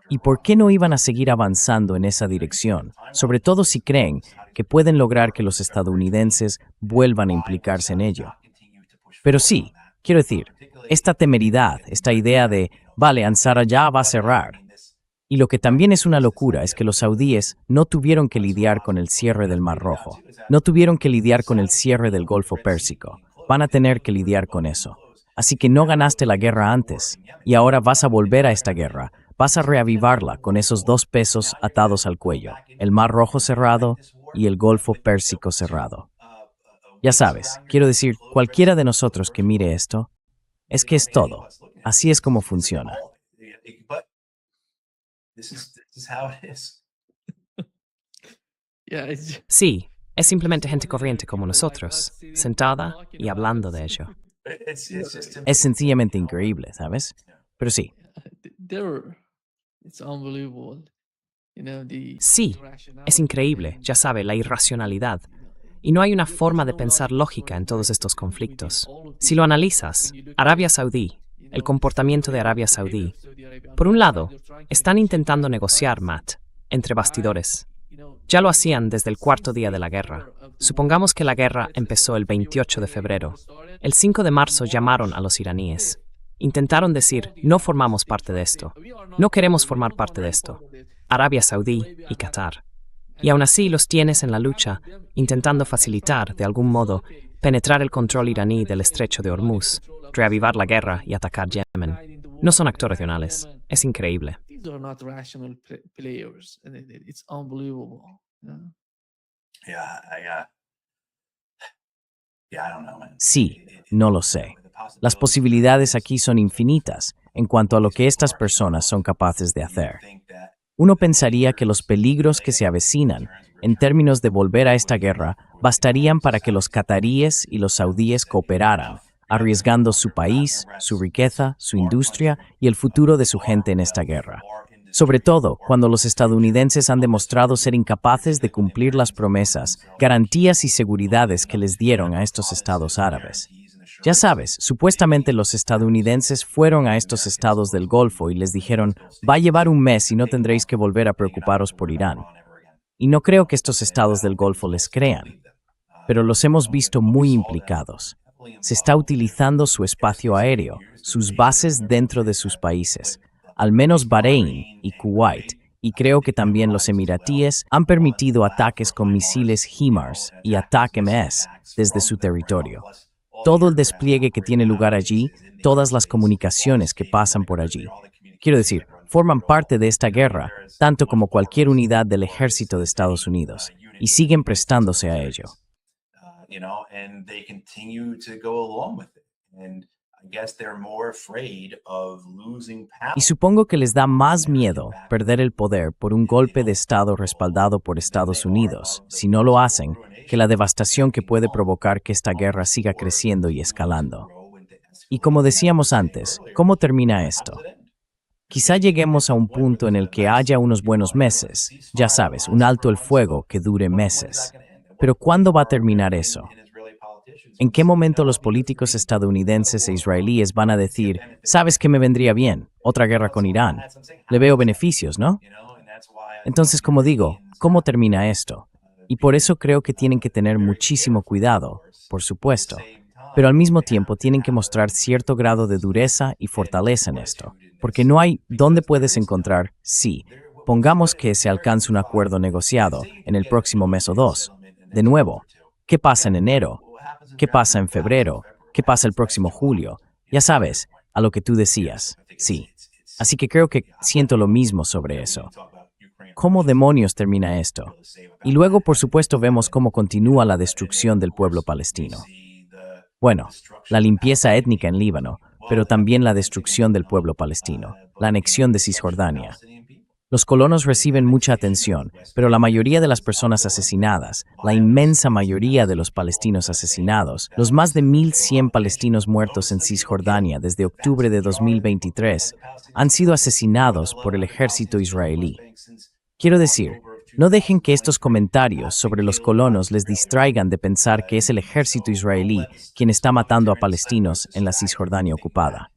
¿Y por qué no iban a seguir avanzando en esa dirección? Sobre todo si creen que pueden lograr que los estadounidenses vuelvan a implicarse en ello. Pero sí, quiero decir, esta temeridad, esta idea de, vale, Ansar ya va a cerrar. Y lo que también es una locura es que los saudíes no tuvieron que lidiar con el cierre del Mar Rojo, no tuvieron que lidiar con el cierre del Golfo Pérsico. Van a tener que lidiar con eso. Así que no ganaste la guerra antes, y ahora vas a volver a esta guerra. Vas a reavivarla con esos dos pesos atados al cuello, el Mar Rojo cerrado y el Golfo Pérsico cerrado. Ya sabes, quiero decir, cualquiera de nosotros que mire esto, es que es todo. Así es como funciona. Sí, es simplemente gente corriente como nosotros, sentada y hablando de ello. Es sencillamente increíble, ¿sabes? Pero sí, Sí, es increíble, ya sabe, la irracionalidad. Y no hay una forma de pensar lógica en todos estos conflictos. Si lo analizas, Arabia Saudí, el comportamiento de Arabia Saudí, por un lado, están intentando negociar, Matt, entre bastidores. Ya lo hacían desde el cuarto día de la guerra. Supongamos que la guerra empezó el 28 de febrero. El 5 de marzo llamaron a los iraníes. Intentaron decir, no formamos parte de esto. No queremos formar parte de esto. Arabia Saudí y Qatar. Y aún así los tienes en la lucha, intentando facilitar, de algún modo, penetrar el control iraní del estrecho de Hormuz, reavivar la guerra y atacar Yemen. No son actores racionales. Es increíble. sí, no lo sé. Las posibilidades aquí son infinitas en cuanto a lo que estas personas son capaces de hacer. Uno pensaría que los peligros que se avecinan en términos de volver a esta guerra bastarían para que los cataríes y los saudíes cooperaran, arriesgando su país, su riqueza, su industria y el futuro de su gente en esta guerra. Sobre todo cuando los estadounidenses han demostrado ser incapaces de cumplir las promesas, garantías y seguridades que les dieron a estos estados árabes. Ya sabes, supuestamente los estadounidenses fueron a estos estados del Golfo y les dijeron, va a llevar un mes y no tendréis que volver a preocuparos por Irán. Y no creo que estos estados del Golfo les crean, pero los hemos visto muy implicados. Se está utilizando su espacio aéreo, sus bases dentro de sus países, al menos Bahrein y Kuwait, y creo que también los emiratíes han permitido ataques con misiles HIMARS y ATAK-MS desde su territorio. Todo el despliegue que tiene lugar allí, todas las comunicaciones que pasan por allí. Quiero decir, forman parte de esta guerra, tanto como cualquier unidad del ejército de Estados Unidos, y siguen prestándose a ello. Y supongo que les da más miedo perder el poder por un golpe de Estado respaldado por Estados Unidos, si no lo hacen, que la devastación que puede provocar que esta guerra siga creciendo y escalando. Y como decíamos antes, ¿cómo termina esto? Quizá lleguemos a un punto en el que haya unos buenos meses, ya sabes, un alto el fuego que dure meses. Pero ¿cuándo va a terminar eso? ¿En qué momento los políticos estadounidenses e israelíes van a decir, sabes que me vendría bien, otra guerra con Irán? Le veo beneficios, ¿no? Entonces, como digo, ¿cómo termina esto? Y por eso creo que tienen que tener muchísimo cuidado, por supuesto. Pero al mismo tiempo tienen que mostrar cierto grado de dureza y fortaleza en esto. Porque no hay dónde puedes encontrar, sí, pongamos que se alcance un acuerdo negociado en el próximo mes o dos. De nuevo, ¿qué pasa en enero? ¿Qué pasa en febrero? ¿Qué pasa el próximo julio? Ya sabes, a lo que tú decías, sí. Así que creo que siento lo mismo sobre eso. ¿Cómo demonios termina esto? Y luego, por supuesto, vemos cómo continúa la destrucción del pueblo palestino. Bueno, la limpieza étnica en Líbano, pero también la destrucción del pueblo palestino, la anexión de Cisjordania. Los colonos reciben mucha atención, pero la mayoría de las personas asesinadas, la inmensa mayoría de los palestinos asesinados, los más de 1.100 palestinos muertos en Cisjordania desde octubre de 2023, han sido asesinados por el ejército israelí. Quiero decir, no dejen que estos comentarios sobre los colonos les distraigan de pensar que es el ejército israelí quien está matando a palestinos en la Cisjordania ocupada.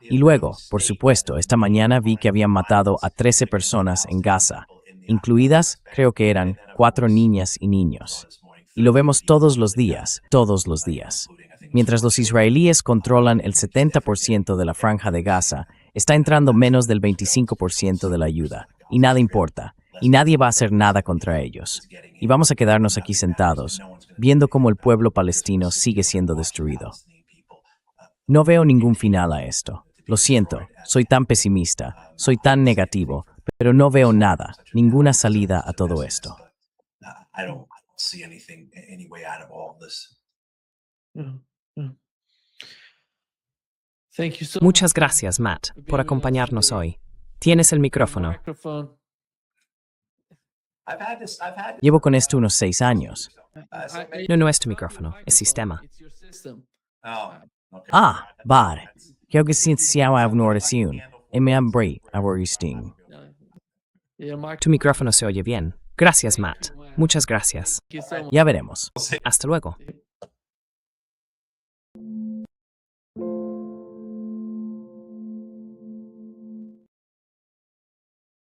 Y luego, por supuesto, esta mañana vi que habían matado a 13 personas en Gaza, incluidas, creo que eran, 4 niñas y niños. Y lo vemos todos los días, todos los días. Mientras los israelíes controlan el 70% de la franja de Gaza, está entrando menos del 25% de la ayuda, y nada importa, y nadie va a hacer nada contra ellos. Y vamos a quedarnos aquí sentados, viendo cómo el pueblo palestino sigue siendo destruido. No veo ningún final a esto. Lo siento, soy tan pesimista, soy tan negativo, pero no veo nada, ninguna salida a todo esto. I don't see any way out of all of this. Yeah, yeah. Thank you so Muchas much, gracias, Matt, for por being with us acompañarnos today. hoy. Tienes el micrófono. Microphone. I've had Llevo con esto unos 6 años. No es tu micrófono, es sistema. It's your system. Oh, okay. Ah, vale. Creo que sí sea una oración. Me hambre a Sting. Your Tu micrófono se oye bien. Gracias, Matt. Muchas gracias. Thank you so much. Ya veremos. Hasta luego.